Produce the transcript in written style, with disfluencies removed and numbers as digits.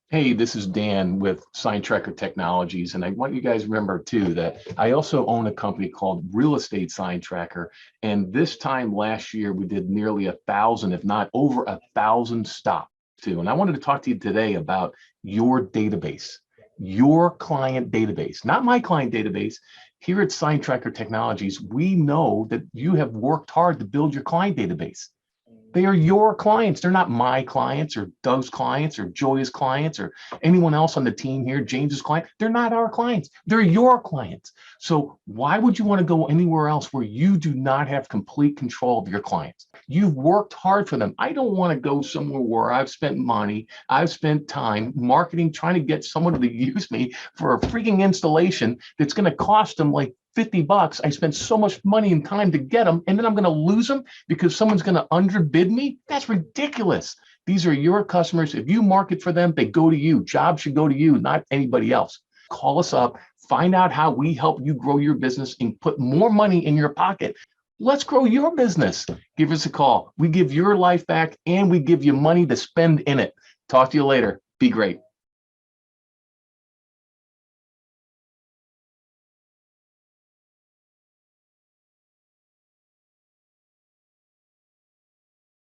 Hey, this is Dan with SignTraker Technologies, and I want you guys to remember too that I also own a company called Real Estate SignTraker. And this time last year, we did nearly 1,000, if not over 1,000 stops too. And I wanted to talk to you today about your database, your client database, not my client database. Here at SignTraker Technologies, we know that you have worked hard to build your client database. They are your clients. They're not my clients or Doug's clients or Joy's clients or anyone else on the team here, James's client. They're not our clients. They're your clients. So why would you want to go anywhere else where you do not have complete control of your clients? You've worked hard for them. I don't want to go somewhere where I've spent money, I've spent time marketing, trying to get someone to use me for a freaking installation that's going to cost them like $50. I spent so much money and time to get them, and then I'm going to lose them because someone's going to underbid me. That's ridiculous. These are your customers. If you market for them, they go to you. Jobs should go to you, not anybody else. Call us up, find out how we help you grow your business and put more money in your pocket. Let's grow your business. Give us a call. We give your life back and we give you money to spend in it. Talk to you later. Be great.